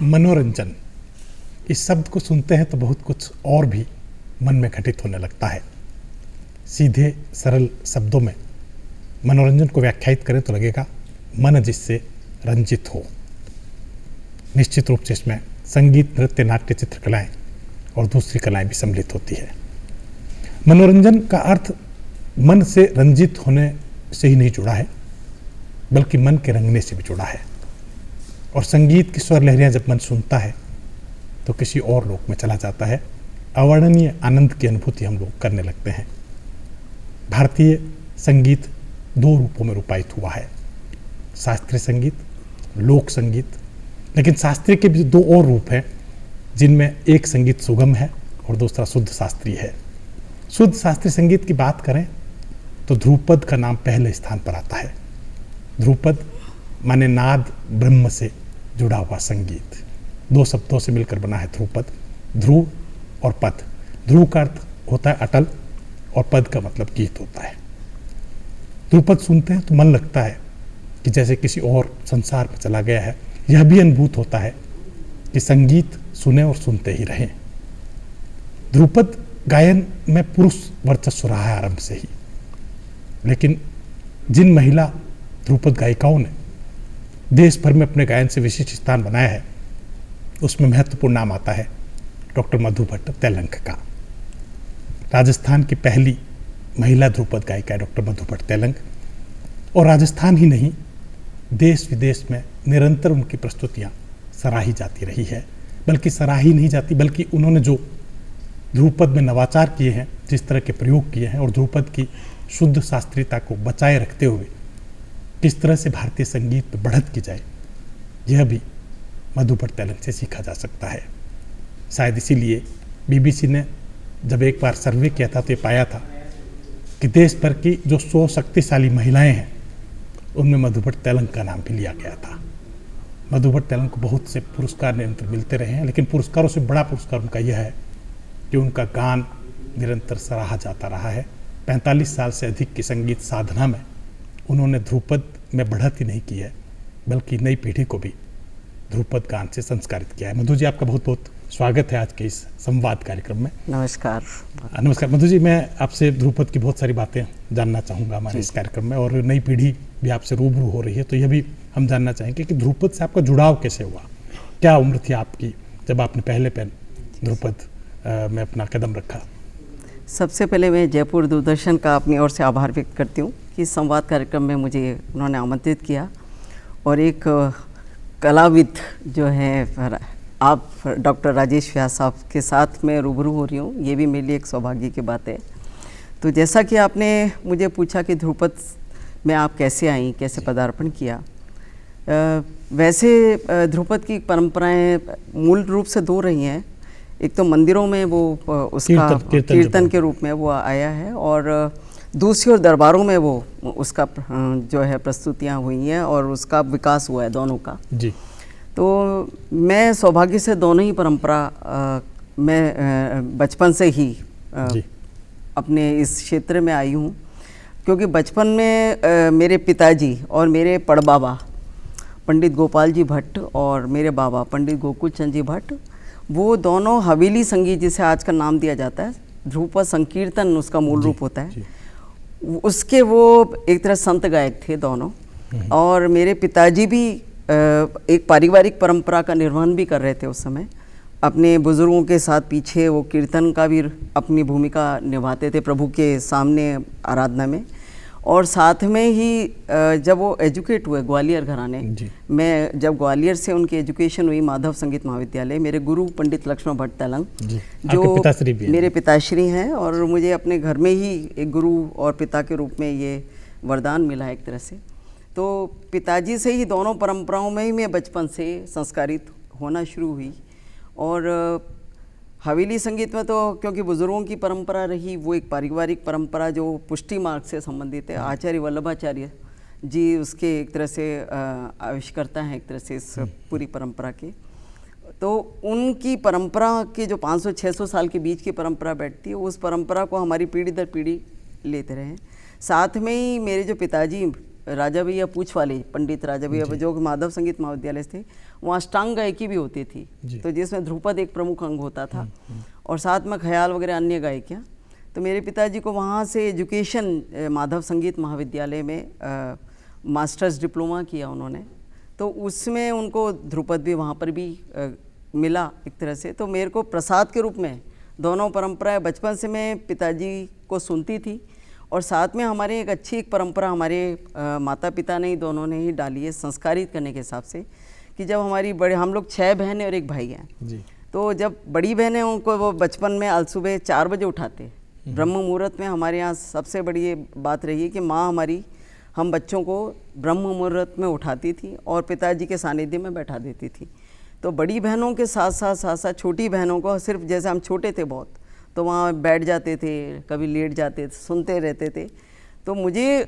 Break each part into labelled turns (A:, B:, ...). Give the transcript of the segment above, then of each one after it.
A: मनोरंजन, इस शब्द को सुनते हैं तो बहुत कुछ और भी मन में घटित होने लगता है। सीधे सरल शब्दों में मनोरंजन को व्याख्यायित करें तो लगेगा मन जिससे रंजित हो। निश्चित रूप से इसमें संगीत, नृत्य, नाट्य, चित्रकलाएं और दूसरी कलाएं भी सम्मिलित होती है। मनोरंजन का अर्थ मन से रंजित होने से ही नहीं जुड़ा है, बल्कि मन के रंगने से भी जुड़ा है। और संगीत की स्वर लहरियां जब मन सुनता है तो किसी और लोक में चला जाता है। अवर्णनीय आनंद की अनुभूति हम लोग करने लगते हैं। भारतीय संगीत दो रूपों में रूपायित हुआ है, शास्त्रीय संगीत, लोक संगीत। लेकिन शास्त्रीय के भी दो और रूप हैं, जिनमें एक संगीत सुगम है और दूसरा शुद्ध शास्त्रीय है। शुद्ध शास्त्रीय संगीत की बात करें तो ध्रुपद का नाम पहले स्थान पर आता है। ध्रुपद माने नाद, ब्रह्म से जुड़ा हुआ संगीत। दो शब्दों से मिलकर बना है ध्रुपद, ध्रुव और पद। ध्रुव का अर्थ होता है अटल और पद का मतलब गीत होता है। ध्रुपद सुनते हैं तो मन लगता है कि जैसे किसी और संसार में चला गया है। यह भी अनुभूत होता है कि संगीत सुने और सुनते ही रहें। ध्रुपद गायन में पुरुष वर्चस्व रहा है आरंभ से ही, लेकिन जिन महिला ध्रुपद गायिकाओं ने देश भर में अपने गायन से विशिष्ट स्थान बनाया है, उसमें महत्वपूर्ण नाम आता है डॉक्टर मधु भट्ट तेलंग का। राजस्थान की पहली महिला ध्रुपद गायिका है डॉक्टर मधु भट्ट तेलंग। और राजस्थान ही नहीं, देश विदेश में निरंतर उनकी प्रस्तुतियां सराही जाती रही है। बल्कि सराही नहीं जाती, बल्कि उन्होंने जो ध्रुपद में नवाचार किए हैं, जिस तरह के प्रयोग किए हैं और ध्रुपद की शुद्ध शास्त्रीयता को बचाए रखते हुए किस तरह से भारतीय संगीत में बढ़त की जाए, यह भी मधु भट्ट तेलंग से सीखा जा सकता है। शायद इसीलिए बीबीसी ने जब एक बार सर्वे किया था तो ये पाया था कि देश भर की जो 100 शक्तिशाली महिलाएं हैं, उनमें मधु भट्ट तेलंग का नाम भी लिया गया था। मधु भट्ट तेलंग को बहुत से पुरस्कार निरंतर मिलते रहे हैं, लेकिन पुरस्कारों से बड़ा पुरस्कार उनका यह है कि उनका गान निरंतर सराहा जाता रहा है। 45 साल से अधिक की संगीत साधना में उन्होंने ध्रुपद में बढ़त ही नहीं की है, बल्कि नई पीढ़ी को भी ध्रुपद गान से संस्कारित किया है। मधु जी, आपका बहुत बहुत स्वागत है आज के इस संवाद कार्यक्रम में।
B: नमस्कार।
A: नमस्कार मधु जी, मैं आपसे ध्रुपद की बहुत सारी बातें जानना चाहूँगा हमारे इस कार्यक्रम में, और नई पीढ़ी भी आपसे रूबरू हो रही है, तो यह भी हम जानना चाहेंगे कि ध्रुपद से आपका जुड़ाव कैसे हुआ। क्या उम्र थी आपकी जब आपने पहले ध्रुपद में अपना कदम रखा?
B: सबसे पहले मैं जयपुर दूरदर्शन का अपनी ओर से आभार व्यक्त करती हूँ कि संवाद कार्यक्रम में मुझे उन्होंने आमंत्रित किया। और एक कलाविद जो है आप डॉक्टर राजेश व्यास साहब के साथ मैं रूबरू हो रही हूँ, ये भी मेरे लिए एक सौभाग्य की बात है। तो जैसा कि आपने मुझे पूछा कि ध्रुपद में आप कैसे आई, कैसे पदार्पण किया, वैसे ध्रुपद की परंपराएं मूल रूप से दो रही हैं। एक तो मंदिरों में वो उसका कीर्तन के रूप में वो आया है, और दूसरी ओर दरबारों में वो उसका जो है प्रस्तुतियां हुई हैं और उसका विकास हुआ है दोनों का
A: जी।
B: तो मैं सौभाग्य से दोनों ही परंपरा मैं बचपन से ही अपने इस क्षेत्र में आई हूँ, क्योंकि बचपन में मेरे पिताजी और मेरे पड़बाबा पंडित गोपाल जी भट्ट और मेरे बाबा पंडित गोकुल चंद जी भट्ट, वो दोनों हवेली संगीत जिसे आज का नाम दिया जाता है, ध्रुपद संकीर्तन उसका मूल रूप होता है, उसके वो एक तरह संत गायक थे दोनों। और मेरे पिताजी भी एक पारिवारिक परंपरा का निर्वहन भी कर रहे थे उस समय। अपने बुजुर्गों के साथ पीछे वो कीर्तन का भी अपनी भूमिका निभाते थे प्रभु के सामने आराधना में। और साथ में ही जब वो एजुकेट हुए ग्वालियर घराने में, जब ग्वालियर से उनकी एजुकेशन हुई माधव संगीत महाविद्यालय, मेरे गुरु पंडित लक्ष्मण भट्ट तेलंग जो मेरे पिताश्री हैं, और मुझे अपने घर में ही एक गुरु और पिता के रूप में ये वरदान मिला है एक तरह से। तो पिताजी से ही दोनों परंपराओं में ही मैं बचपन से संस्कारित होना शुरू हुई। और हवेली संगीत में तो क्योंकि बुजुर्गों की परंपरा रही, वो एक पारिवारिक परंपरा जो पुष्टि मार्ग से संबंधित है। आचार्य वल्लभाचार्य जी उसके एक तरह से आविष्कर्ता हैं एक तरह से इस पूरी परंपरा के। तो उनकी परंपरा के जो 500-600 साल के बीच की परंपरा बैठती है, उस परंपरा को हमारी पीढ़ी दर पीढ़ी लेते रहे। साथ में ही मेरे जो पिताजी राजा भैया पूछ वाले पंडित राजा भैया जो माधव संगीत महाविद्यालय थे, वहाँ अष्टांग गायकी भी होती थी, तो जिसमें ध्रुपद एक प्रमुख अंग होता था और साथ में ख्याल वगैरह अन्य गायकियाँ। तो मेरे पिताजी को वहाँ से एजुकेशन माधव संगीत महाविद्यालय में मास्टर्स डिप्लोमा किया उन्होंने, तो उसमें उनको ध्रुपद भी वहाँ पर भी मिला एक तरह से। तो मेरे को प्रसाद के रूप में दोनों परंपराएं बचपन से मैं पिताजी को सुनती थी, और साथ में हमारे एक अच्छी एक परंपरा हमारे माता पिता ने ही दोनों ने ही डाली है संस्कारित करने के हिसाब से, कि जब हमारी बड़े हम लोग 6 बहनें और 1 भाई हैं जी। तो जब बड़ी बहनें उनको वो बचपन में आज सुबह 4 बजे उठाते, ब्रह्म मुहूर्त में हमारे यहाँ सबसे बड़ी ये बात रही है कि माँ हमारी हम बच्चों को ब्रह्म मुहूर्त में उठाती थी और पिताजी के सानिध्य में बैठा देती थी। तो बड़ी बहनों के साथ साथ छोटी बहनों को सिर्फ, जैसे हम छोटे थे बहुत, तो वहाँ बैठ जाते थे, कभी लेट जाते थे, सुनते रहते थे। तो मुझे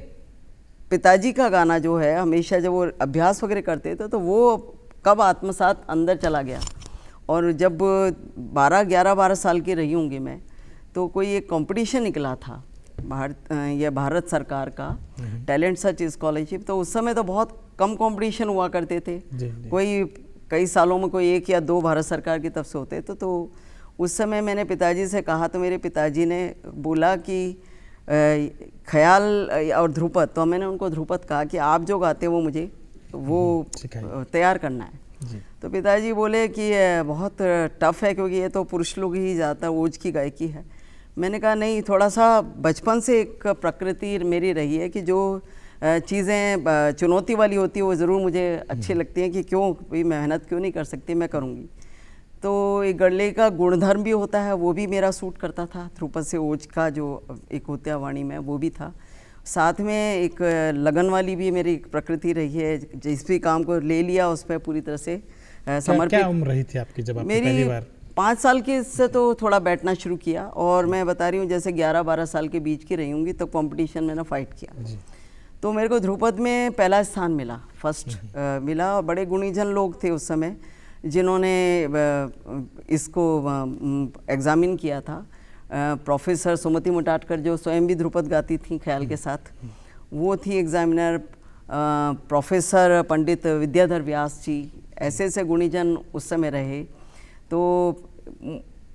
B: पिताजी का गाना जो है हमेशा जब वो अभ्यास वगैरह करते थे तो वो कब आत्मसात अंदर चला गया। और जब 12 साल की रही होंगी मैं, तो कोई एक कंपटीशन निकला था भारत सरकार का टैलेंट सर्च स्कॉलरशिप। तो उस समय तो बहुत कम कंपटीशन हुआ करते थे, कोई कई सालों में कोई 1 या 2 भारत सरकार की तरफ से होते। तो उस समय मैंने पिताजी से कहा, तो मेरे पिताजी ने बोला कि ख्याल और ध्रुपद, तो मैंने उनको ध्रुपद कहा कि आप जो गाते वो मुझे वो तैयार करना है। तो पिताजी बोले कि बहुत टफ है क्योंकि ये तो पुरुष लोग ही ज़्यादातर ओज की गायकी है। मैंने कहा नहीं, थोड़ा सा बचपन से एक प्रकृति मेरी रही है कि जो चीज़ें चुनौती वाली होती है वो ज़रूर मुझे अच्छी लगती हैं, कि क्यों भाई मेहनत क्यों नहीं कर सकती, मैं करूँगी। तो एक गले का गुणधर्म भी होता है, वो भी मेरा सूट करता था। ध्रुपद से ओज का जो एक होता है वाणी में, वो भी था। साथ में एक लगन वाली भी मेरी एक प्रकृति रही है, जिस भी काम को ले लिया उस पर पूरी तरह से समर्पित।
A: क्या उम्र रही थी आपकी जब आपने पहली बार?
B: 5 साल के से तो थोड़ा बैठना शुरू किया, और मैं बता रही हूँ जैसे 11-12 साल के बीच की रही होंगी तो कंपटीशन मैंने फाइट किया। तो मेरे को ध्रुपद में पहला स्थान मिला, फर्स्ट मिला। और बड़े गुणीजन लोग थे उस समय जिन्होंने इसको एग्ज़ामिन किया था। प्रोफेसर सुमति मुटाटकर जो स्वयं भी ध्रुपद गाती थी ख्याल के साथ, वो थी एग्ज़ामिनर। प्रोफेसर पंडित विद्याधर व्यास जी, ऐसे ऐसे गुणीजन उस समय रहे। तो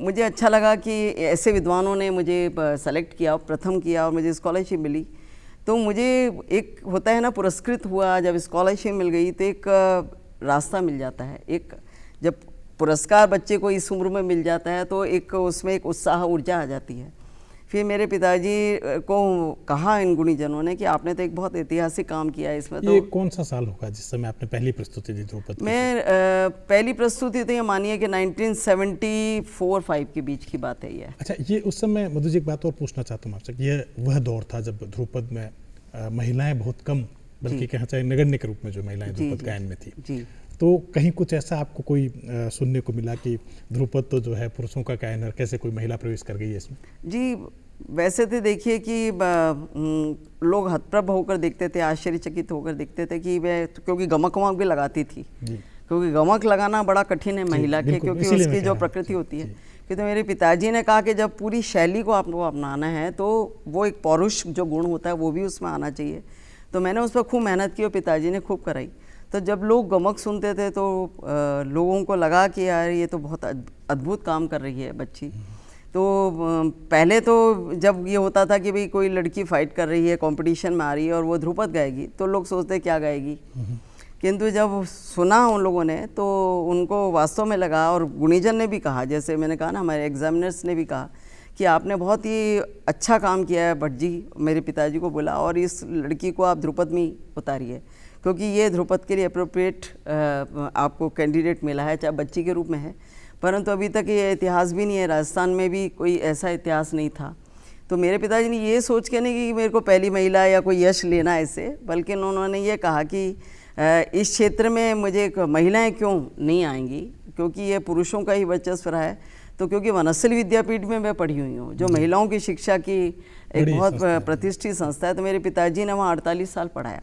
B: मुझे अच्छा लगा कि ऐसे विद्वानों ने मुझे सेलेक्ट किया, प्रथम किया और मुझे स्कॉलरशिप मिली। तो मुझे एक होता है ना, पुरस्कृत हुआ, जब स्कॉलरशिप मिल गई तो एक रास्ता मिल जाता है। एक जब पुरस्कार बच्चे को इस उम्र में मिल जाता है तो एक उसमें एक उत्साह ऊर्जा आ जाती है। फिर मेरे पिताजी को कहा इन गुणीजनों ने कि आपने तो एक बहुत ऐतिहासिक काम किया है इसमें। तो
A: ये कौन सा साल होगा जिस समय आपने पहली प्रस्तुति दी ध्रुपद?
B: मैं पहली प्रस्तुति तो ये मानिए कि 1974-5 के बीच की बात है ये।
A: अच्छा, ये उस समय मधु जी एक बात और पूछना चाहता हूँ आपसे, ये वह दौर था जब ध्रुपद में महिलाएं बहुत कम, बल्कि कहा चाहे नगण्य के रूप में जो महिलाएं ध्रुपद गायन में थी। तो कहीं कुछ ऐसा आपको कोई सुनने को मिला कि ध्रुपद तो जो है पुरुषों का गायन है, कैसे कोई महिला प्रवेश कर गई है इसमें? जी,
B: वैसे तो देखिए कि लोग हतप्रभ होकर देखते थे, आश्चर्यचकित होकर देखते थे कि वह, क्योंकि गमक वमक भी लगाती थी, क्योंकि गमक लगाना बड़ा कठिन है महिला के, क्योंकि उसकी जो प्रकृति होती है। कि तो मेरे पिताजी ने कहा कि जब पूरी शैली को आपको अपनाना है तो वो एक पौरुष जो गुण होता है वो भी उसमें आना चाहिए। तो मैंने उस पर खूब मेहनत की और पिताजी ने खूब कराई। तो जब लोग गमक सुनते थे तो लोगों को लगा कि यार ये तो बहुत अद्भुत काम कर रही है बच्ची। तो पहले तो जब ये होता था कि भाई कोई लड़की फाइट कर रही है, कंपटीशन में आ रही है और वो ध्रुपद गाएगी, तो लोग सोचते क्या गाएगी, किंतु जब सुना उन लोगों ने तो उनको वास्तव में लगा। और गुणीजन ने भी कहा, जैसे मैंने कहा ना, हमारे एग्जामिनर्स ने भी कहा कि आपने बहुत ही अच्छा काम किया है भट्ट जी, मेरे पिताजी को बोला, और इस लड़की को आप ध्रुपद में उतारिए, क्योंकि ये ध्रुपद के लिए अप्रोप्रिएट आपको कैंडिडेट मिला है, चाहे बच्ची के रूप में है। परंतु अभी तक ये इतिहास भी नहीं है, राजस्थान में भी कोई ऐसा इतिहास नहीं था। तो मेरे पिताजी ने ये सोच के नहीं कि मेरे को पहली महिला या कोई यश लेना है इससे, बल्कि उन्होंने ये कहा कि इस क्षेत्र में मुझे महिलाएं क्यों नहीं आएंगी, क्योंकि ये पुरुषों का ही वर्चस्व रहा है। तो क्योंकि वनस्थली विद्यापीठ में मैं पढ़ी हुई हूँ, जो महिलाओं की शिक्षा की एक बहुत प्रतिष्ठित संस्था है। तो मेरे पिताजी ने वहाँ 48 साल पढ़ाया।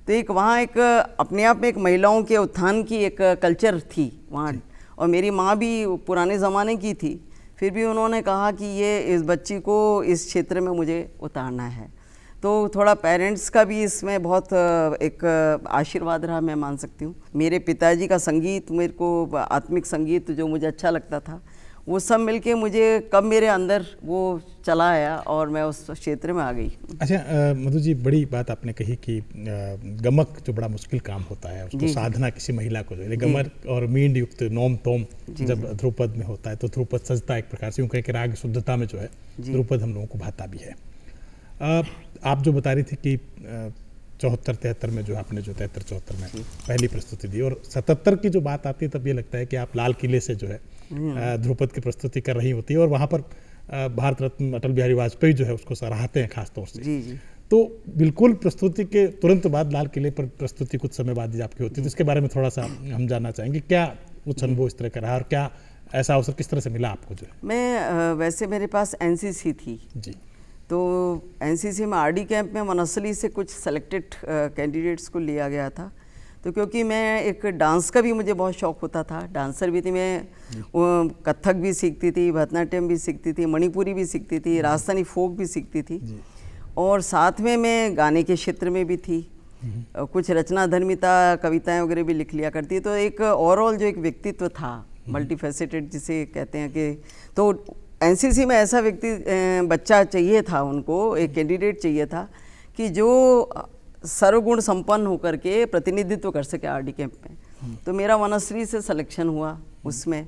B: तो एक वहाँ एक अपने आप में एक महिलाओं के उत्थान की एक कल्चर थी वहाँ, और मेरी माँ भी पुराने ज़माने की थी। फिर भी उन्होंने कहा कि ये इस बच्ची को इस क्षेत्र में मुझे उतारना है। तो थोड़ा पेरेंट्स का भी इसमें बहुत एक आशीर्वाद रहा, मैं मान सकती हूँ। मेरे पिताजी का संगीत, मेरे को आत्मिक संगीत जो मुझे अच्छा लगता था, वो सब मिलके मुझे कब मेरे अंदर वो चला आया और मैं उस क्षेत्र में आ गई।
A: अच्छा मधु जी, बड़ी बात आपने कही कि गमक जो बड़ा मुश्किल काम होता है उसको साधना किसी महिला को, जो गमक और मींड युक्त नोम तोम जब ध्रुपद में होता है तो ध्रुपद सजता एक प्रकार से, यूँ कहें कि राग शुद्धता में जो है ध्रुपद हम लोगों को भाता भी है। आप जो बता रही थी कि 74-73 में जो आपने जो 73-74 में पहली प्रस्तुति दी, और 77 की जो बात आती है तब ये लगता है कि आप लाल किले से जो है ध्रुपद की प्रस्तुति कर रही होती है, और वहाँ पर भारत रत्न अटल बिहारी वाजपेयी जो है उसको सराहते हैं खास तौर से।
B: जी।
A: तो बिल्कुल प्रस्तुति के तुरंत बाद लाल किले पर प्रस्तुति कुछ समय बाद ही आपकी होती है, तो इसके बारे में थोड़ा सा हम जानना चाहेंगे, क्या कुछ अनुभव इस तरह का रहा और क्या ऐसा अवसर किस तरह से मिला आपको? जो है
B: मैं वैसे मेरे पास एनसीसी थी
A: जी,
B: तो एनसीसी में आरडी कैंप में वनस्थली से कुछ सेलेक्टेड कैंडिडेट्स को लिया गया था। तो क्योंकि मैं एक डांस का भी मुझे बहुत शौक होता था, डांसर भी थी मैं, कथक भी सीखती थी, भरतनाट्यम भी सीखती थी, मणिपुरी भी सीखती थी, राजस्थानी फोक भी सीखती थी, और साथ में मैं गाने के क्षेत्र में भी थी, कुछ रचना धर्मिता कविताएं वगैरह भी लिख लिया करती। तो एक ओवरऑल जो एक व्यक्तित्व था, मल्टीफेसेटेड जिसे कहते हैं, कि तो एनसीसी में ऐसा व्यक्ति बच्चा चाहिए था, उनको एक कैंडिडेट चाहिए था कि जो सर्वगुण संपन्न होकर के प्रतिनिधित्व कर सके आरडी कैंप में। तो मेरा वनश्री से सिलेक्शन हुआ उसमें।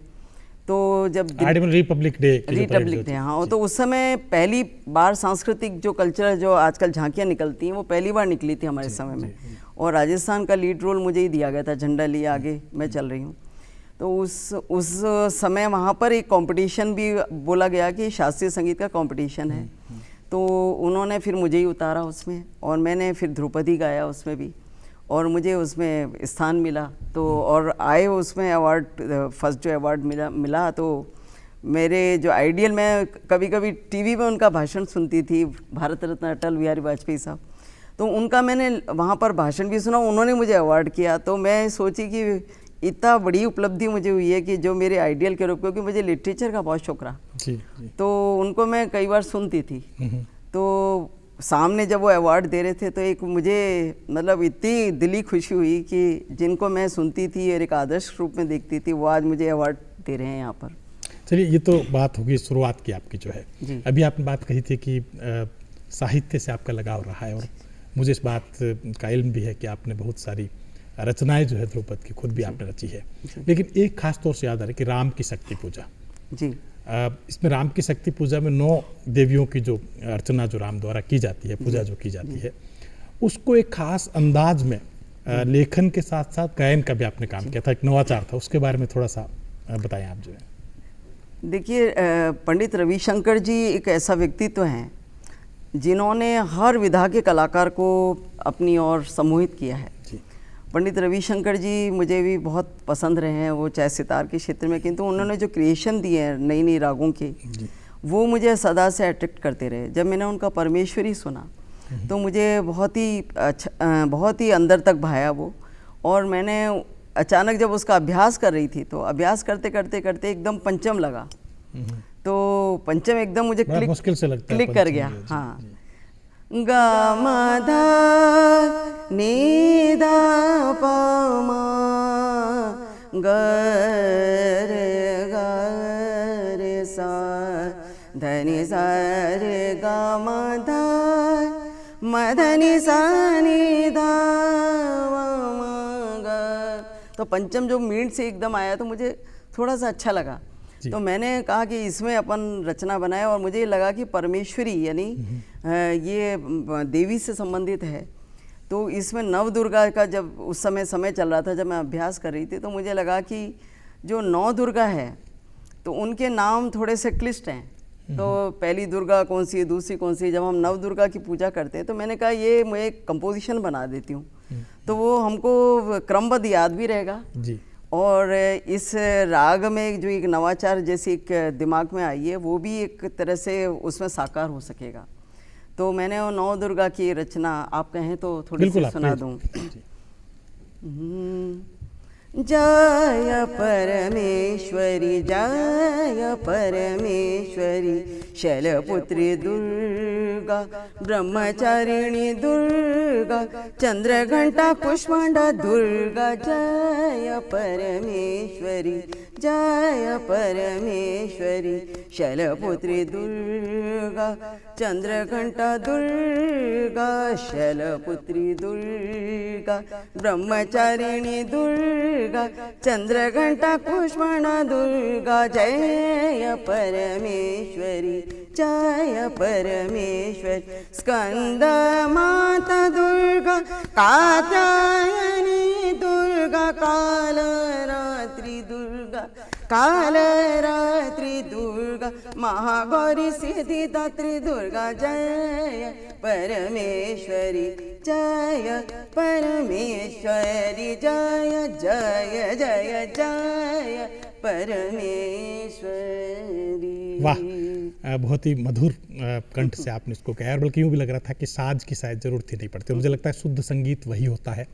B: तो जब
A: रिपब्लिक डे,
B: हाँ, तो उस समय पहली बार सांस्कृतिक जो कल्चर, जो आजकल झांकियाँ निकलती हैं, वो पहली बार निकली थी हमारे समय में, और राजस्थान का लीड रोल मुझे ही दिया गया था, झंडा लिए आगे मैं चल रही हूँ। तो उस समय वहाँ पर एक कंपटीशन भी बोला गया कि शास्त्रीय संगीत का कंपटीशन है, तो उन्होंने फिर मुझे ही उतारा उसमें, और मैंने फिर ध्रुपदी गाया उसमें भी, और मुझे उसमें स्थान मिला। तो और आए उसमें अवार्ड, फर्स्ट जो अवार्ड मिला तो मेरे जो आइडियल, मैं कभी कभी टीवी में उनका भाषण सुनती थी, भारत रत्न अटल बिहारी वाजपेयी साहब, तो उनका मैंने वहाँ पर भाषण भी सुना, उन्होंने मुझे अवार्ड किया। तो मैं सोची कि इतना बड़ी उपलब्धि मुझे हुई है कि जो मेरे आइडियल के रूप, क्योंकि मुझे लिटरेचर का बहुत शौक रहा
A: जी।
B: तो उनको मैं कई बार सुनती थी। तो सामने जब वो अवार्ड दे रहे थे तो एक मुझे मतलब इतनी दिली खुशी हुई कि जिनको मैं सुनती थी और एक आदर्श रूप में देखती थी, वो आज मुझे अवार्ड दे रहे हैं यहाँ पर।
A: चलिए, ये तो बात होगी शुरुआत की आपकी जो है। अभी आपने बात कही थी कि साहित्य से आपका लगाव रहा है, और मुझे इस बात का इल्म भी है कि आपने बहुत सारी रचनाएं जो है ध्रुपद की खुद भी आपने रची है। लेकिन एक खास तौर से याद आ रहा है कि राम की शक्ति पूजा
B: जी,
A: इसमें राम की शक्ति पूजा में 9 देवियों की जो अर्चना जो राम द्वारा की जाती है, पूजा जो की जाती है, उसको एक खास अंदाज में लेखन के साथ साथ गायन का भी आपने काम किया था, एक नवाचार था, उसके बारे में थोड़ा सा बताएं आप जो है।
B: देखिए, पंडित रविशंकर जी एक ऐसा व्यक्तित्व हैं जिन्होंने हर विधा के कलाकार को अपनी ओर सम्मोहित किया है। पंडित रविशंकर जी मुझे भी बहुत पसंद रहे हैं, वो चाहे सितार के क्षेत्र में, किंतु उन्होंने जो क्रिएशन दिए हैं नई नई रागों के, वो मुझे सदा से अट्रैक्ट करते रहे। जब मैंने उनका परमेश्वरी सुना तो मुझे बहुत ही अंदर तक भाया वो, और मैंने अचानक जब उसका अभ्यास कर रही थी तो अभ्यास करते करते करते एकदम पंचम लगा, तो पंचम एकदम मुझे क्लिक कर गया। हाँ, गा मा धा नी धा पा मा ग रे सा धनी सा रे गा मा धा मा धनी सा नी धा मा ग। तो पंचम जो मींड से एकदम आया तो मुझे थोड़ा सा अच्छा लगा, तो मैंने कहा कि इसमें अपन रचना बनाए, और मुझे लगा कि परमेश्वरी यानी ये देवी से संबंधित है। तो इसमें नव दुर्गा का जब उस समय चल रहा था, जब मैं अभ्यास कर रही थी, तो मुझे लगा कि जो 9 दुर्गा है तो उनके नाम थोड़े से क्लिष्ट हैं। तो पहली दुर्गा कौन सी है, दूसरी कौन सी है, जब हम नव दुर्गा की पूजा करते हैं तो मैंने कहा ये मैं एक कंपोजिशन बना देती हूँ, तो वो हमको क्रमबद्ध याद भी रहेगा जी। और इस राग में जो एक नवाचार जैसी एक दिमाग में आई है, वो भी एक तरह से उसमें साकार हो सकेगा। तो मैंने वो 9 दुर्गा की रचना आप कहें तो थोड़ी सी सुना दूं। जय परमेश्वरी जय परमेश्वरी शैलपुत्री दुर्गावती दुर्गा ब्रह्मचारिणी दुर्गा चंद्रघंटा कुष्मांडा दुर्गा जय परमेश्वरी जय परमेश्वरी शैलपुत्री दुर्गा चंद्रघंटा दुर्गा शैलपुत्री दुर्गा ब्रह्मचारिणी दुर्गा चंद्रघंटा कुष्मांडा दुर्गा जय परमेश्वरी जय परमेश्वरी स्कंद माता दुर्गा कात्यायनी दुर्गा कालरात्रि दुर्गा कालरात्रि दुर्गा महागौरी सिद्धिदात्री दुर्गा जय परमेश्वरी जय परमेश्वरी जय जय जय जय परमेश्वरी।
A: वाह, बहुत ही मधुर कंठ से आपने इसको कहा, और बल्कि यूँ भी लग रहा था कि साज की शायद जरूरत ही नहीं पड़ती। मुझे लगता है शुद्ध संगीत वही होता है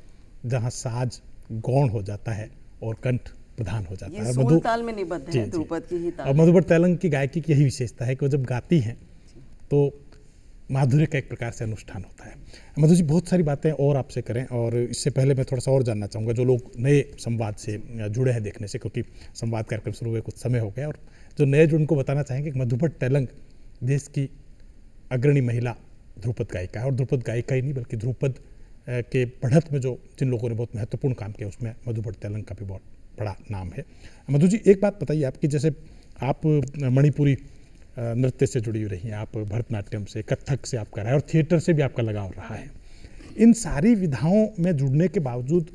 A: जहाँ साज गौण हो जाता है और कंठ प्रधान हो जाता है।
B: मधुर ताल में निबद्ध है, ध्रुपद की ही ताल।
A: और मधुपर तेलंग की गायकी की यही विशेषता है कि वो जब गाती हैं तो माधुर्य का एक प्रकार से अनुष्ठान होता है। मधु जी, बहुत सारी बातें और आपसे करें, और इससे पहले मैं थोड़ा सा और जानना चाहूँगा, जो लोग नए संवाद से जुड़े हैं देखने से, क्योंकि संवाद कार्यक्रम शुरू हुए कुछ समय हो गया, और जो नए जो उनको बताना चाहेंगे कि मधुपर तेलंग देश की अग्रणी महिला ध्रुपद गायिका है, और ध्रुपद गायिका ही नहीं बल्कि ध्रुपद के बढ़त में जो जिन लोगों ने बहुत महत्वपूर्ण काम किया उसमें मधुपर तेलंग का भी बहुत बड़ा नाम है। मधु जी, एक बात बताइए आपकी, जैसे आप मणिपुरी नृत्य से जुड़ी हुई रही हैं, आप भरतनाट्यम से, कथक से आपका रहा है, और थिएटर से भी आपका लगाव रहा है। इन सारी विधाओं में जुड़ने के बावजूद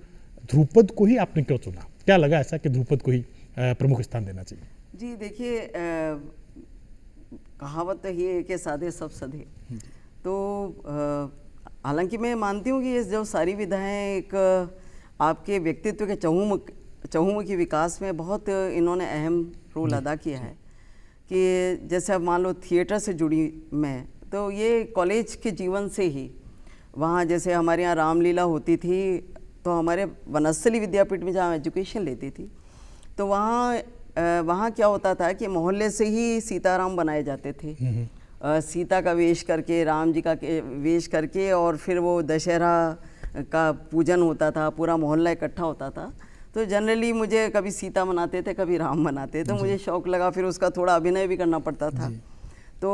A: ध्रुपद को ही आपने क्यों चुना? क्या लगा ऐसा कि ध्रुपद को ही प्रमुख स्थान देना चाहिए?
B: जी देखिए, कहावत तो ये है कि साधे सब सधे। तो हालांकि मैं मानती हूँ कि ये जो सारी विधाएं एक आपके व्यक्तित्व के चहुमुखी विकास में बहुत इन्होंने अहम रोल अदा किया है। कि जैसे अब मान लो थिएटर से जुड़ी मैं, तो ये कॉलेज के जीवन से ही, वहाँ जैसे हमारे यहाँ रामलीला होती थी तो हमारे वनस्थली विद्यापीठ में जहाँ एजुकेशन लेती थी, तो वहाँ क्या होता था कि मोहल्ले से ही सीताराम बनाए जाते थे। सीता का वेश करके, राम जी का वेश करके, और फिर वो दशहरा का पूजन होता था, पूरा मोहल्ला इकट्ठा होता था। तो जनरली मुझे कभी सीता बनाते थे, कभी राम बनाते, तो मुझे शौक़ लगा, फिर उसका थोड़ा अभिनय भी करना पड़ता था, तो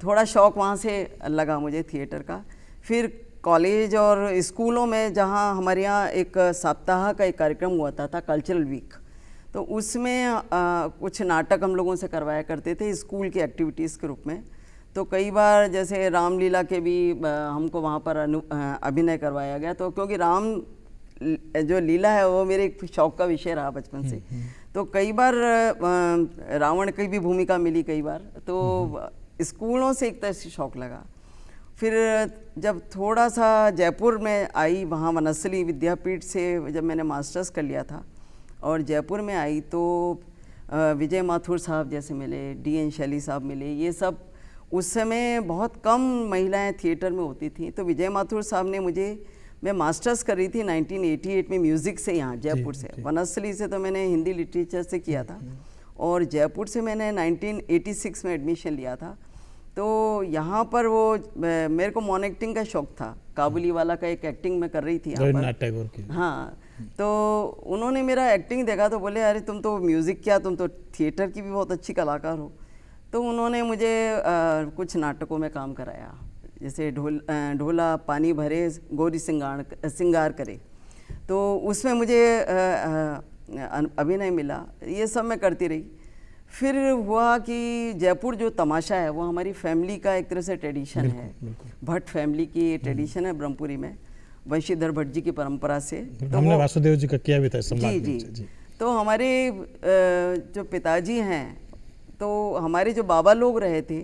B: थोड़ा शौक़ वहाँ से लगा मुझे थिएटर का। फिर कॉलेज और स्कूलों में जहाँ हमारे यहाँ एक सप्ताह का एक कार्यक्रम हुआ था कल्चरल वीक, तो उसमें कुछ नाटक हम लोगों से करवाया करते थे स्कूल की एक्टिविटीज़ के रूप में। तो कई बार जैसे रामलीला के भी हमको वहाँ पर अभिनय करवाया गया, तो क्योंकि राम जो लीला है वो मेरे एक शौक़ का विषय रहा बचपन से, तो कई बार रावण की भी भूमिका मिली कई बार, तो स्कूलों से एक तरह से शौक़ लगा। फिर जब थोड़ा सा जयपुर में आई, वहाँ वनस्थली विद्यापीठ से जब मैंने मास्टर्स कर लिया था और जयपुर में आई, तो विजय माथुर साहब जैसे मिले, DN शैली साहब मिले। ये सब उस समय बहुत कम महिलाएं थिएटर में होती थी, तो विजय माथुर साहब ने मैं मास्टर्स कर रही थी 1988 में म्यूज़िक से, यहाँ जयपुर से। वनस्थली से तो मैंने हिंदी लिटरेचर से किया था, और जयपुर से मैंने 1986 में एडमिशन लिया था। तो यहाँ पर वो मेरे को मॉन एक्टिंग का शौक़ था, काबुली वाला का एक एक्टिंग मैं कर रही थी यहाँ पर। हाँ, तो उन्होंने मेरा एक्टिंग देखा तो बोले, अरे तुम तो म्यूज़िक क्या, तुम तो थिएटर की भी बहुत अच्छी कलाकार हो। तो उन्होंने मुझे कुछ नाटकों में काम कराया, जैसे ढोला पानी भरे गौरी सिंगार करे, तो उसमें मुझे अभिनय मिला। ये सब मैं करती रही। फिर हुआ कि जयपुर जो तमाशा है वो हमारी फैमिली का एक तरह से ट्रेडिशन है, भट्ट फैमिली की ट्रेडिशन है ब्रह्मपुरी में, वंशीधर भट्ट जी की परंपरा से। तो
A: हमने वासुदेव जी का किया भी था संवाद।
B: जी। तो हमारे जो पिताजी हैं, तो हमारे जो बाबा लोग रहे थे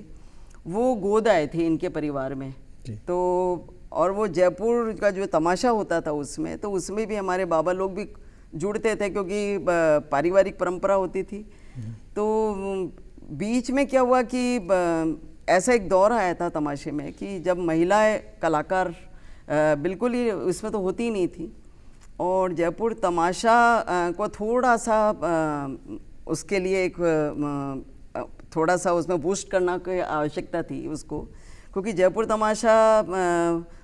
B: वो गोद आए थे इनके परिवार में, तो और वो जयपुर का जो तमाशा होता था उसमें, तो उसमें भी हमारे बाबा लोग भी जुड़ते थे क्योंकि पारिवारिक परंपरा होती थी। तो बीच में क्या हुआ कि ऐसा एक दौर आया था तमाशे में कि जब महिलाएं कलाकार बिल्कुल ही उसमें तो होती ही नहीं थी, और जयपुर तमाशा को थोड़ा सा उसके लिए एक थोड़ा सा उसमें बूस्ट करना की आवश्यकता थी उसको, क्योंकि जयपुर तमाशा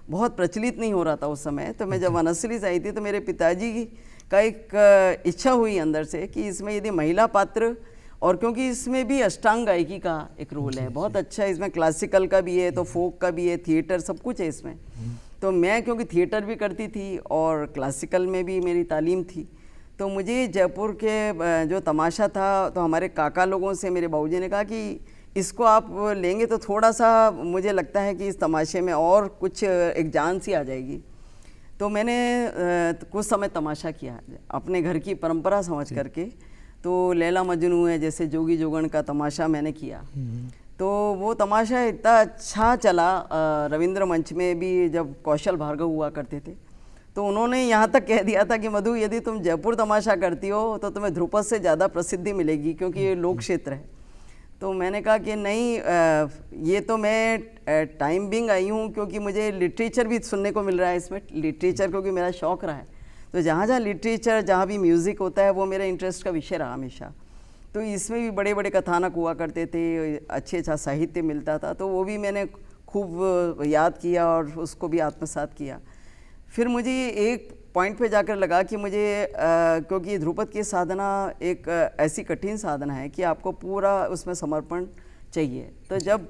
B: बहुत प्रचलित नहीं हो रहा था उस समय। तो मैं जब वनस्थली आई थी तो मेरे पिताजी का एक इच्छा हुई अंदर से कि इसमें यदि महिला पात्र, और क्योंकि इसमें भी अष्टांग गायकी का एक रोल है, बहुत अच्छा, इसमें क्लासिकल का भी है तो फोक का भी है, थिएटर सब कुछ है इसमें। तो मैं क्योंकि थिएटर भी करती थी और क्लासिकल में भी मेरी तालीम थी, तो मुझे जयपुर के जो तमाशा था, तो हमारे काका लोगों से मेरे बाबूजी ने कहा कि इसको आप लेंगे तो थोड़ा सा मुझे लगता है कि इस तमाशे में और कुछ एक जान सी आ जाएगी। तो मैंने कुछ समय तमाशा किया अपने घर की परंपरा समझ करके। तो लैला मजनू है जैसे जोगी जोगण का तमाशा मैंने किया। तो वो तमाशा इतना अच्छा चला, रविंद्र मंच में भी जब कौशल भार्गव हुआ करते थे तो उन्होंने यहाँ तक कह दिया था कि मधु यदि तुम जयपुर तमाशा करती हो तो तुम्हें ध्रुपद से ज़्यादा प्रसिद्धि मिलेगी क्योंकि ये लोक क्षेत्र है। तो मैंने कहा कि नहीं, ये तो मैं टाइम बिंग आई हूँ क्योंकि मुझे लिटरेचर भी सुनने को मिल रहा है इसमें, लिटरेचर क्योंकि मेरा शौक़ रहा है। तो जहाँ जहाँ लिटरेचर, जहाँ भी म्यूज़िक होता है वो मेरा इंटरेस्ट का विषय रहा हमेशा। तो इसमें भी बड़े बड़े कथानक हुआ करते थे, अच्छा साहित्य मिलता था, तो वो भी मैंने खूब याद किया और उसको भी आत्मसात किया। फिर मुझे एक पॉइंट पे जाकर लगा कि मुझे क्योंकि ध्रुपद की साधना एक ऐसी कठिन साधना है कि आपको पूरा उसमें समर्पण चाहिए। तो जब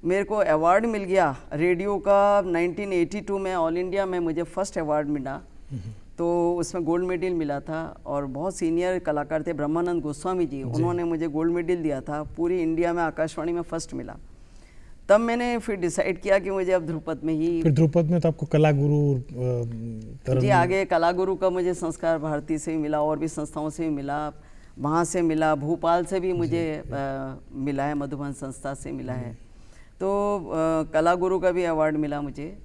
B: मेरे को अवार्ड मिल गया रेडियो का 1982 में, ऑल इंडिया में मुझे फर्स्ट अवार्ड मिला, तो उसमें गोल्ड मेडल मिला था और बहुत सीनियर कलाकार थे ब्रह्मानंद गोस्वामी जी, उन्होंने मुझे गोल्ड मेडल दिया था, पूरी इंडिया में आकाशवाणी में फर्स्ट मिला। तब मैंने फिर डिसाइड किया कि मुझे अब ध्रुपद में ही,
A: फिर ध्रुपद में तो आपको कला गुरु
B: जी आगे कला गुरु का मुझे संस्कार भारती से भी मिला और भी संस्थाओं से भी मिला, वहाँ से मिला, भोपाल से भी मुझे मिला है, मधुबन संस्था से मिला है, तो कला गुरु का भी अवार्ड मिला मुझे।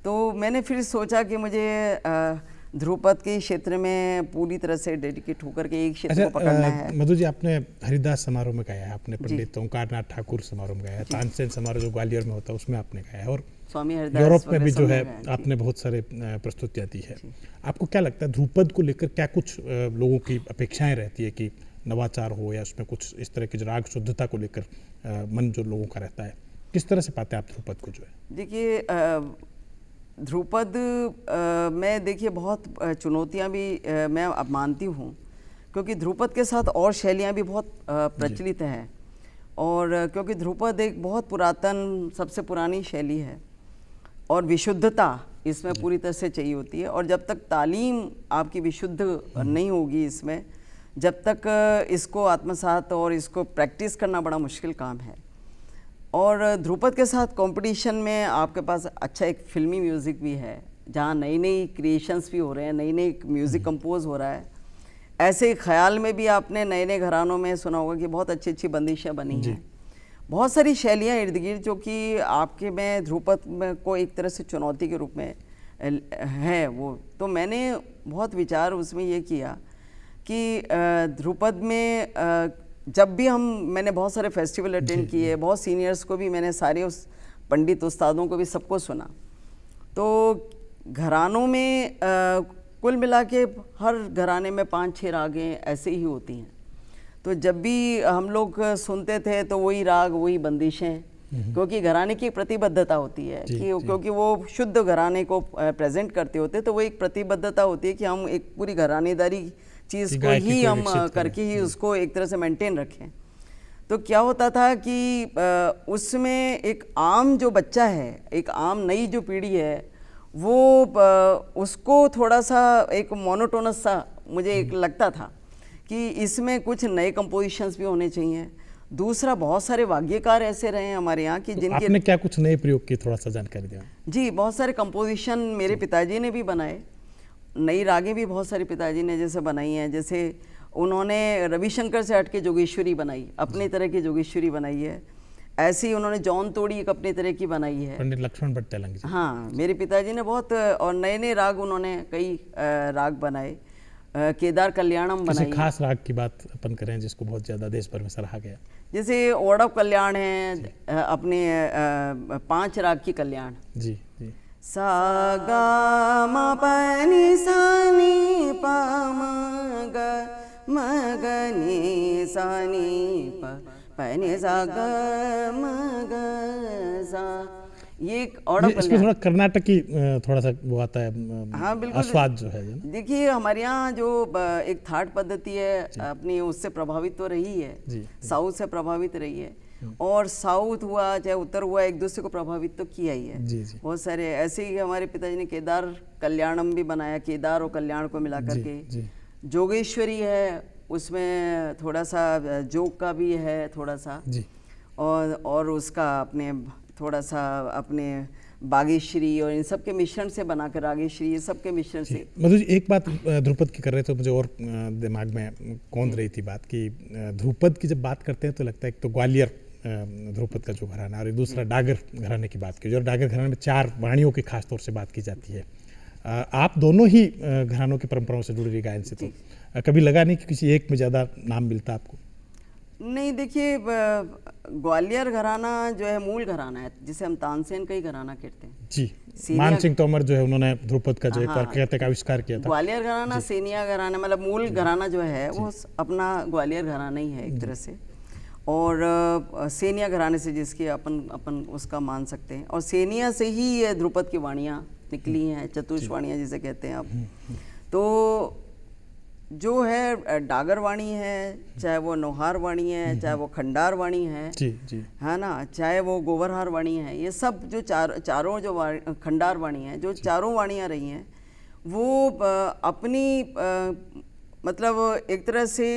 B: तो मैंने फिर सोचा कि मुझे ध्रुपद के क्षेत्र में पूरी तरह से डेडिकेट होकर के एक क्षेत्र को पकड़ना है।
A: मधु जी, आपने हरिदास समारोह में गाया है, आपने पंडित ओंकारनाथ ठाकुर समारोह में गाया है, तानसेन समारोह जो ग्वालियर में होता है उसमें आपने गाया है, और
B: स्वामी हरिदास
A: यूरोप में भी जो है आपने बहुत सारे प्रस्तुतियाँ दी है। आपको क्या लगता है ध्रुपद को लेकर क्या कुछ लोगों की अपेक्षाएं रहती है कि नवाचार हो या उसमें कुछ इस तरह की राग शुद्धता को लेकर मन जो लोगों का रहता है, किस तरह से पाते हैं आप ध्रुपद को? जो है देखिए,
B: ध्रुपद में देखिए बहुत चुनौतियां भी मैं अब मानती हूँ, क्योंकि ध्रुपद के साथ और शैलियाँ भी बहुत प्रचलित हैं, और क्योंकि ध्रुपद एक बहुत पुरातन, सबसे पुरानी शैली है और विशुद्धता इसमें पूरी तरह से चाहिए होती है, और जब तक तालीम आपकी विशुद्ध नहीं होगी इसमें, जब तक इसको आत्मसात और इसको प्रैक्टिस करना बड़ा मुश्किल काम है। और ध्रुपद के साथ कंपटीशन में आपके पास अच्छा एक फिल्मी म्यूज़िक भी है, जहाँ नई नई क्रिएशंस भी हो रहे हैं, नई नई म्यूज़िक कंपोज हो रहा है। ऐसे ख्याल में भी आपने नए नए घरानों में सुना होगा कि बहुत अच्छी अच्छी बंदिशें बनी हैं, बहुत सारी शैलियाँ इर्द गिर्द, जो कि आपके में ध्रुपद में को एक तरह से चुनौती के रूप में है वो। तो मैंने बहुत विचार उसमें ये किया कि ध्रुपद में जब भी मैंने बहुत सारे फेस्टिवल अटेंड किए, बहुत सीनियर्स को भी मैंने, सारे उस पंडित उस्तादों को भी सबको सुना, तो घरानों में कुल मिला के हर घराने में 5-6 रागें ऐसे ही होती हैं। तो जब भी हम लोग सुनते थे तो वही राग, वही बंदिशें, क्योंकि घराने की प्रतिबद्धता होती है कि क्योंकि वो शुद्ध घराने को प्रेजेंट करते होते, तो वो एक प्रतिबद्धता होती है कि हम एक पूरी घरानेदारी चीज़ को ही हम करके ही उसको एक तरह से मेंटेन रखें। तो क्या होता था कि उसमें एक आम जो बच्चा है, एक आम नई जो पीढ़ी है, वो उसको थोड़ा सा एक मोनोटोनस सा मुझे एक लगता था कि इसमें कुछ नए कंपोजिशंस भी होने चाहिए। दूसरा, बहुत सारे वाद्यकार ऐसे रहे हैं हमारे यहाँ कि जिनके,
A: आपने क्या कुछ नए प्रयोग किए, थोड़ा सा जानकारी दें।
B: जी, बहुत सारे कंपोजिशन मेरे पिताजी ने भी बनाए, नई रागें भी बहुत सारी पिताजी ने जैसे बनाई हैं। जैसे उन्होंने रविशंकर से हटके जोगेश्वरी बनाई, अपनी तरह की जोगेश्वरी बनाई है। ऐसे ही उन्होंने जौन तोड़ी एक अपनी तरह की बनाई है,
A: पंडित लक्ष्मण भट्ट तेलंग जी।
B: हाँ, मेरे पिताजी ने बहुत, और नए नए राग उन्होंने कई राग बनाए, केदार कल्याणम बनाई।
A: किसी खास राग की बात अपन करें जिसको बहुत ज़्यादा देश भर में सराहा गया?
B: जैसे ओड़व कल्याण है, अपने 5 राग की कल्याण।
A: जी जी।
B: सा गा मा पा नि सा नि पा म ग नि सा नि पा नि सा ग म ग सा। ये एक औड़ा
A: इसमें थोड़ा कर्नाटकी थोड़ा सा वो आता है,
B: हाँ बिल्कुल,
A: आस्वाद जो है।
B: देखिए हमारे यहाँ जो एक थाट पद्धति है अपनी, उससे प्रभावित तो रही है, साउथ से प्रभावित रही है, और साउथ हुआ चाहे उत्तर हुआ, एक दूसरे को प्रभावित तो किया ही है। बहुत सारे ऐसे ही हमारे पिताजी ने केदार कल्याणम भी बनाया, केदार और कल्याण को मिला करके। जोगेश्वरी है, उसमें थोड़ा सा जोग का भी है थोड़ा सा, और उसका अपने थोड़ा सा अपने बागेश्वरी और इन सब के मिश्रण से बनाकर रागेश्वरी, ये सब के मिश्रण से।
A: मधु जी, एक बात ध्रुपद की कर रहे थे, मुझे और दिमाग में कौंध रही थी बात कि ध्रुपद की जब बात करते हैं तो लगता है एक तो ग्वालियर ध्रुपद का जो घराना, और एक दूसरा डागर घराने की बात की, जो डागर घराने में 4 वाणियों की खास तौर से बात की जाती है। आप दोनों ही घरानों की परंपराओं से जुड़ी रही गायन से, तो कभी लगा नहीं कि किसी एक में ज़्यादा नाम मिलता आपको?
B: नहीं, देखिए ग्वालियर घराना जो है मूल घराना है, जिसे हम तानसेन का ही घराना कहते हैं
A: जी। मान सिंह तोमर जो है उन्होंने ध्रुपद का जो कहते का आविष्कार किया था।
B: ग्वालियर घराना सेनिया घराना, मतलब मूल घराना जो है वो अपना ग्वालियर घराना ही है एक तरह से, और सेनिया घराने से जिसकी अपन उसका मान सकते हैं, और सेनिया से ही ये ध्रुपद की वाणियाँ निकली हैं, चतुष्वाणियाँ जिसे कहते हैं अब। तो जो है डागर वाणी है, चाहे वो नौहार वाणी है, चाहे वो खंडार वाणी है, है ना, चाहे वो गोवरहार वाणी है, ये सब जो चारों जो खंडार वाणी है, जो चारों वाणियाँ रही हैं, वो अपनी मतलब एक तरह से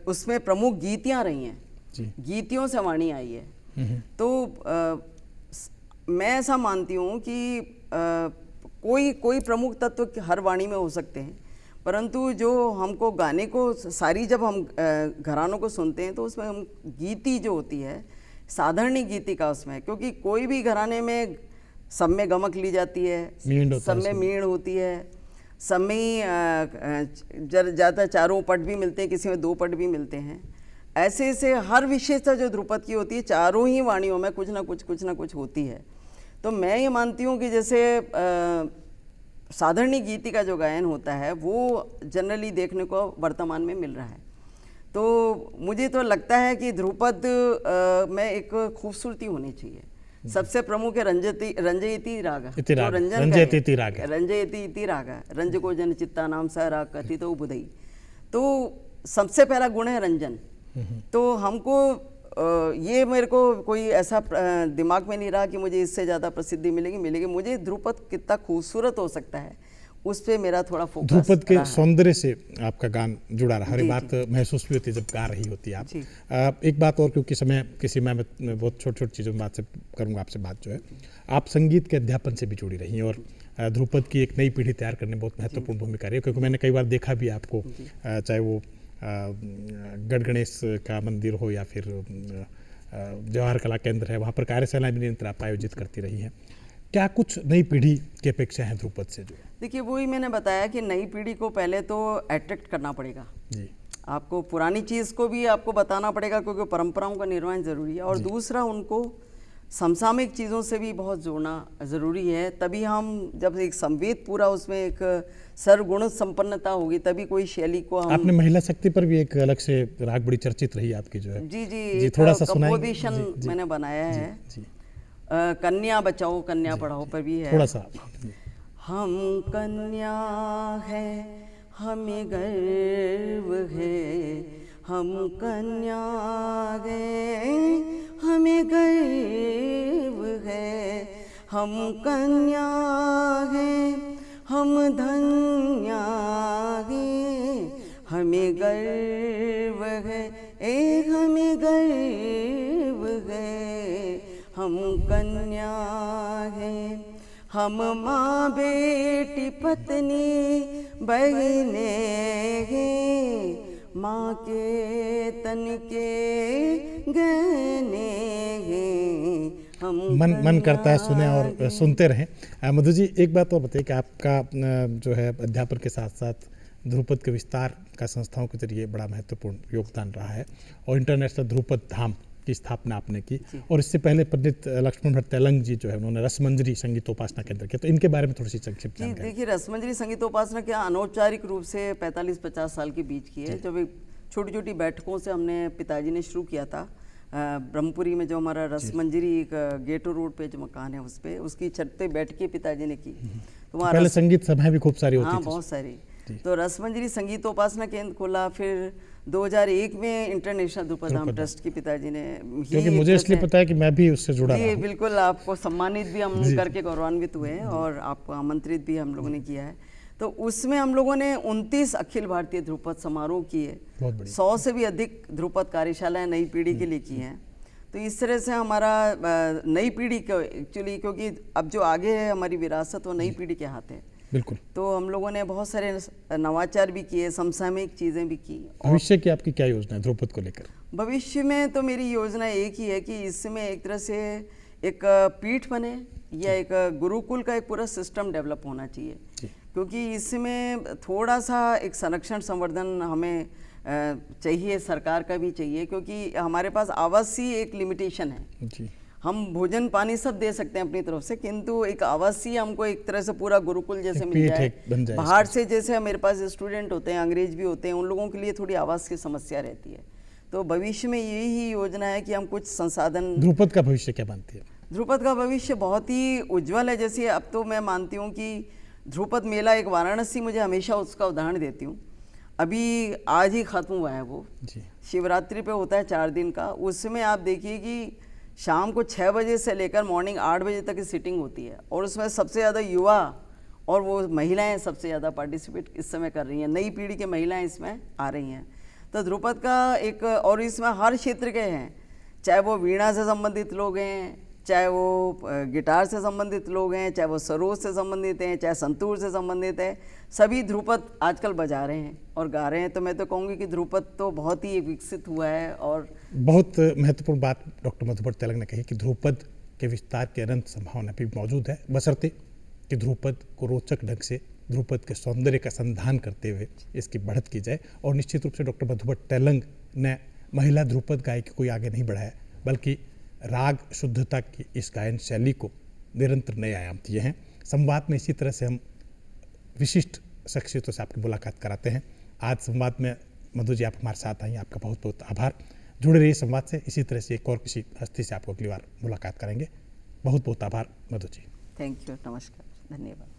B: उसमें प्रमुख गीतियाँ रही हैं, गीतियों से वाणी आई है। तो मैं ऐसा मानती हूँ कि कोई प्रमुख तत्व हर वाणी में हो सकते हैं, परंतु जो हमको गाने को सारी जब हम घरानों को सुनते हैं तो उसमें हम गीति जो होती है, साधारणी गीति का उसमें, क्योंकि कोई भी घराने में सब में गमक ली जाती है, सब में मीण होती है, सब में ज़्यादा चारों पट भी मिलते हैं, किसी में 2 पट भी मिलते हैं। ऐसे से हर विशेषता जो ध्रुपद की होती है, चारों ही वाणियों में कुछ ना कुछ होती है। तो मैं ये मानती हूँ कि जैसे साधारणी गीति का जो गायन होता है वो जनरली देखने को वर्तमान में मिल रहा है, तो मुझे तो लगता है कि ध्रुपद में एक खूबसूरती होनी चाहिए। सबसे प्रमुख है रंजयति राग, रंजयति राग, रंज को जन चित्ता नाम स राग कथित बुधई। तो सबसे पहला गुण है रंजन। तो हमको ये मेरे को कोई ऐसा दिमाग में नहीं रहा कि मुझे इससे ज़्यादा प्रसिद्धि मिलेगी। मुझे ध्रुपद कितना खूबसूरत हो सकता है उस पर मेरा थोड़ा फोकस।
A: ध्रुपद के सौंदर्य से आपका गान जुड़ा रहा, हर बात महसूस भी होती है जब गा रही होती है आप। एक बात और, क्योंकि समय किसी में बहुत छोटी चीज़ों में बात से करूँगा आपसे बात जो है, आप संगीत के अध्यापन से भी जुड़ी रही हैं और ध्रुपद की एक नई पीढ़ी तैयार करने में बहुत महत्वपूर्ण भूमिका रही है, क्योंकि मैंने कई बार देखा भी आपको, चाहे वो गढ़ गणेश का मंदिर हो या फिर जवाहर कला केंद्र है, वहाँ पर कार्यशालाएं भी निरंतर आप आयोजित करती रही हैं। क्या कुछ नई पीढ़ी की अपेक्षा है ध्रुपद से? जो
B: देखिए वही मैंने बताया कि नई पीढ़ी को पहले तो अट्रैक्ट करना पड़ेगा जी, आपको पुरानी चीज़ को भी आपको बताना पड़ेगा, क्योंकि परंपराओं का निर्वहन ज़रूरी है, और दूसरा उनको समसामयिक चीज़ों से भी बहुत जोड़ना ज़रूरी है। तभी हम जब एक संवेद पूरा उसमें एक सर्वगुण संपन्नता होगी, तभी कोई शैली को हम।
A: आपने महिला शक्ति पर भी एक अलग से राग बड़ी चर्चित रही आपकी जो है।
B: जी, थोड़ा सा कंपोजिशन मैंने बनाया है। कन्या बचाओ कन्या पढ़ाओ पर भी है।
A: थोड़ा सा।
B: हम कन्या है हमें गर्व है, हम कन्या है हमें गर्व है, हम कन्या है हम धन्या है, हमें गर्व है हमें गर्व है, हम कन्या है, हम माँ बेटी पत्नी बहने हैं, माँ के तन के गहने हैं, हम
A: मन करता है सुने और सुनते रहें। मधु जी, एक बात और बताइए कि आपका जो है अध्यापन के साथ साथ ध्रुपद के विस्तार का संस्थाओं के जरिए बड़ा महत्वपूर्ण योगदान रहा है, और इंटरनेशनल ध्रुपद धाम की स्थापना आपने की, और इससे पहले पंडित लक्ष्मण भट्ट तेलंग जी जो है उन्होंने रसमंजरी संगीतोपासना केंद्र किया, तो इनके बारे में थोड़ी सी संक्षिप्त जानकारी।
B: देखिए रसमंजरी संगीतोपासना क्या अनौपचारिक रूप से 45-50 साल के बीच की है, जब एक छोटी छोटी बैठकों से हमने पिताजी ने शुरू किया था ब्रह्मपुरी में जो हमारा रसमंजरी एक गेटो रोड पे जो मकान है उस पे उसकी छत पे बैठ के पिताजी ने की। तो वहाँ
A: पहले संगीत सभाएं भी खूब सारी होती
B: हाँ
A: थी।
B: बहुत सारी। तो रसमंजरी संगीतोपासना केंद्र खोला, फिर 2001 में इंटरनेशनल ध्रुपद धाम ट्रस्ट की पिताजी ने
A: क्योंकि मुझे इसलिए पता है कि मैं भी उससे जुड़ा
B: जी बिल्कुल, आपको सम्मानित भी हम करके गौरवान्वित हुए हैं और आपको आमंत्रित भी हम लोगों ने किया है। तो उसमें हम लोगों ने 29 अखिल भारतीय ध्रुपद समारोह किए, 100 से भी अधिक ध्रुपद कार्यशालाएं नई पीढ़ी के लिए की हैं। तो इस तरह से हमारा नई पीढ़ी को एक्चुअली, क्योंकि अब जो आगे है हमारी विरासत वो नई पीढ़ी के हाथ है।
A: बिल्कुल।
B: तो हम लोगों ने बहुत सारे नवाचार भी किए, समसामयिक चीज़ें भी की।
A: भविष्य की आपकी क्या योजना है ध्रुपद को लेकर?
B: भविष्य में तो मेरी योजना एक ही है कि इसमें एक तरह से एक पीठ बने या एक गुरुकुल का एक पूरा सिस्टम डेवलप होना चाहिए, क्योंकि इसमें थोड़ा सा एक संरक्षण संवर्धन हमें चाहिए, सरकार का भी चाहिए, क्योंकि हमारे पास आवासीय एक लिमिटेशन है जी। हम भोजन पानी सब दे सकते हैं अपनी तरफ से, किंतु एक आवासीय हमको एक तरह से पूरा गुरुकुल जैसे मिल जाए। बाहर से जैसे मेरे पास स्टूडेंट होते हैं, अंग्रेज भी होते हैं, उन लोगों के लिए थोड़ी आवास की समस्या रहती है। तो भविष्य में यही योजना है कि हम कुछ संसाधन।
A: ध्रुपद का भविष्य क्या मानती है?
B: ध्रुपद का भविष्य बहुत ही उज्जवल है। जैसे अब तो मैं मानती हूँ कि ध्रुपद मेला एक वाराणसी, मुझे हमेशा उसका उदाहरण देती हूँ, अभी आज ही खत्म हुआ है वो जी। शिवरात्रि पे होता है 4 दिन का। उसमें आप देखिए कि शाम को 6 बजे से लेकर मॉर्निंग 8 बजे तक की सिटिंग होती है, और उसमें सबसे ज़्यादा युवा और वो महिलाएं सबसे ज़्यादा पार्टिसिपेट इस समय कर रही हैं। नई पीढ़ी के महिलाएं इसमें आ रही हैं। तो ध्रुपद का एक, और इसमें हर क्षेत्र के हैं, चाहे वो वीणा से संबंधित लोग हैं, चाहे वो गिटार से संबंधित लोग हैं, चाहे वो सरोद से संबंधित हैं, चाहे संतूर से संबंधित है, सभी ध्रुपद आजकल बजा रहे हैं और गा रहे हैं। तो मैं तो कहूँगी कि ध्रुपद तो बहुत ही विकसित हुआ है। और बहुत
A: महत्वपूर्ण बात डॉक्टर मधुपर तेलंग ने कही कि ध्रुपद के विस्तार की अनंत संभावना भी मौजूद है, बशर्ते कि ध्रुपद को रोचक ढंग से, ध्रुपद के सौंदर्य का संधान करते हुए इसकी बढ़त की जाए। और निश्चित रूप से डॉक्टर मधुपर तेलंग ने महिला ध्रुपद गायकी कोई आगे नहीं बढ़ाया, बल्कि राग शुद्धता की इस गायन शैली को निरंतर नए आयाम दिए हैं। संवाद में इसी तरह से हम विशिष्ट शख्सियतों से आपकी मुलाकात कराते हैं। आज संवाद में मधु जी आप हमारे साथ आई, आपका बहुत बहुत आभार। जुड़े रहिए संवाद से, इसी तरह से एक और किसी हस्ती से आपको अगली बार मुलाकात करेंगे। बहुत बहुत आभार मधु जी।
B: थैंक यू, नमस्कार, धन्यवाद।